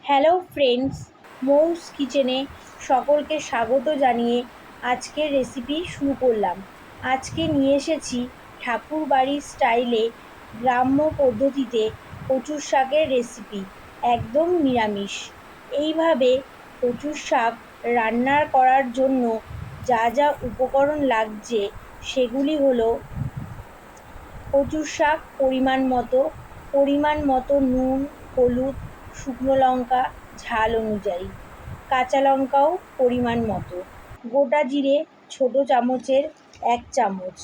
Hello friends, মৌস কিচেনে সকলকে স্বাগত জানিয়ে আজকের রেসিপি শুরু করলাম। আজকে নিয়ে এসেছি ঠাকুর বাড়ির স্টাইলে গ্রাম্য পদ্ধতিতে কচুর শাকের রেসিপি, একদম নিরামিষ। এইভাবে কচুর শাক রান্না করার জন্য যা যা উপকরণ লাগছে সেগুলি হলো: কচুর শাক পরিমাণ মতো নুন, হলুদ, শুকনো লঙ্কা ঝাল অনুযায়ী, কাঁচা লঙ্কাও পরিমাণ মতো, গোটা জিরে ছোটো চামচের 1 চামচ,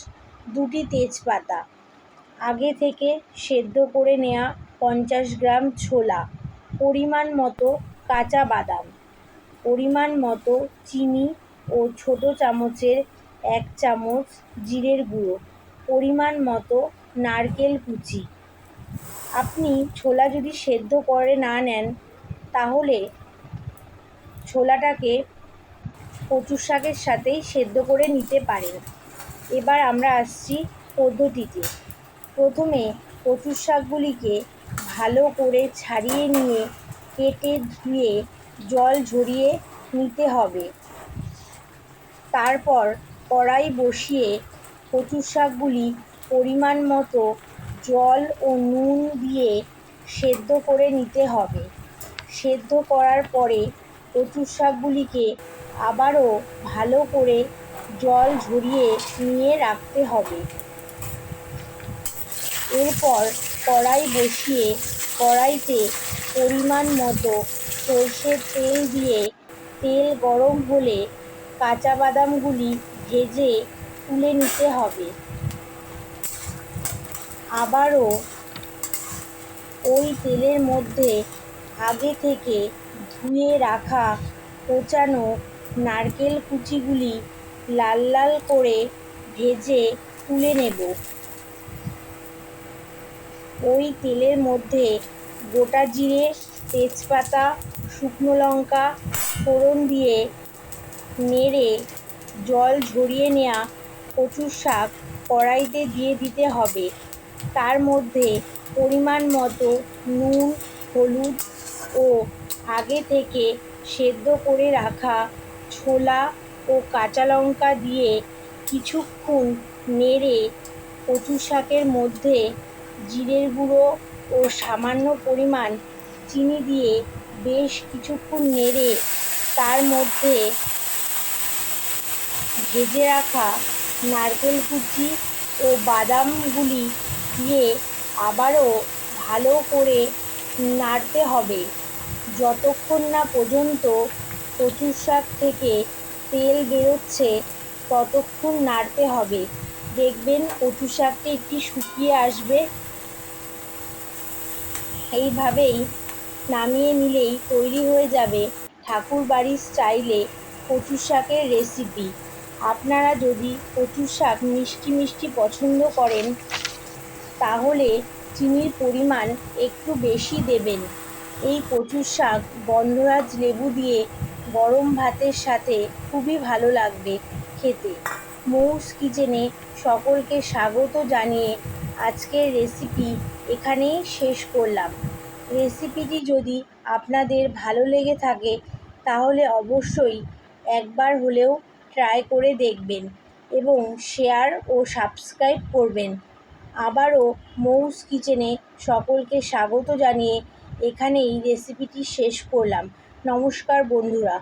2টি তেজপাতা, আগে থেকে সেদ্ধ করে নেওয়া 50 গ্রাম ছোলা, পরিমাণ মতো কাঁচা বাদাম, পরিমাণ মতো চিনি ও ছোটো চামচের 1 চামচ জিরের গুঁড়ো, পরিমাণ মতো নারকেল কুচি। আপনি ছোলা যদি সেদ্ধ করে না নেন তাহলে ছোলাটাকে কচুর শাকের সাথেই সেদ্ধ করে নিতে পারেন। এবার আমরা আসছি পদ্ধতিতে। প্রথমে কচুর শাকগুলিকে ভালো করে ছাড়িয়ে নিয়ে কেটে ধুয়ে জল ঝরিয়ে নিতে হবে। তারপর কড়াই বসিয়ে কচুর শাকগুলি পরিমাণ মতো জল ও নুন দিয়ে সেদ্ধ করে নিতে হবে। সেদ্ধ করার পরে কচুর শাকগুলিকে আবারও ভালো করে জল ঝরিয়ে নিয়ে রাখতে হবে। এরপর কড়াই বসিয়ে কড়াইতে পরিমাণ মতো সরষের তেল দিয়ে তেল গরম হলে কাঁচা বাদামগুলি ভেজে তুলে নিতে হবে। আবারও ওই তেলের মধ্যে আগে থেকে ধুয়ে রাখা কোচানো নারকেল কুচিগুলি লাল লাল করে ভেজে তুলে নেব। ওই তেলের মধ্যে গোটা জিরে, তেজপাতা, শুকনো লঙ্কা ফোড়ন দিয়ে নেড়ে জল ঝরিয়ে নেওয়া কচুর শাক কড়াইতে দিয়ে দিতে হবে। তার মধ্যে পরিমাণ মতো নুন, হলুদ ও আগে থেকে সেদ্ধ করে রাখা ছোলা ও কাঁচা লঙ্কা দিয়ে কিছুক্ষণ নেড়ে কচু শাকের মধ্যে জিরের গুঁড়ো ও সামান্য পরিমাণ চিনি দিয়ে বেশ কিছুক্ষণ নেড়ে তার মধ্যে ভেজে রাখা নারকেল কুচি ও বাদামগুলি দিয়ে আবারও ভালো করে নাড়তে হবে যতক্ষণ না পর্যন্ত কচুর শাক থেকে তেল বেরোচ্ছে, ততক্ষণ নাড়তে হবে। দেখবেন কচু শাকটা একটু শুকিয়ে আসবে। এইভাবেই নামিয়ে নিলেই তৈরি হয়ে যাবে ঠাকুর বাড়ির স্টাইলে কচু শাকের রেসিপি। আপনারা যদি কচু শাক মিষ্টি মিষ্টি পছন্দ করেন তাহলে চিনির পরিমাণ একটু বেশি দেবেন। এই কচুর শাক গন্ধরাজ লেবু দিয়ে গরম ভাতের সাথে খুবই ভালো লাগবে খেতে। মৌস কিচেনে সকলকে স্বাগত জানিয়ে আজকের রেসিপি এখানেই শেষ করলাম। রেসিপিটি যদি আপনাদের ভালো লেগে থাকে তাহলে অবশ্যই একবার হলেও ট্রাই করে দেখবেন এবং শেয়ার ও সাবস্ক্রাইব করবেন। আবারও মৌস কিচেনে সকলকে স্বাগত জানিয়ে এখানেই রেসিপিটি শেষ করলাম। নমস্কার বন্ধুরা।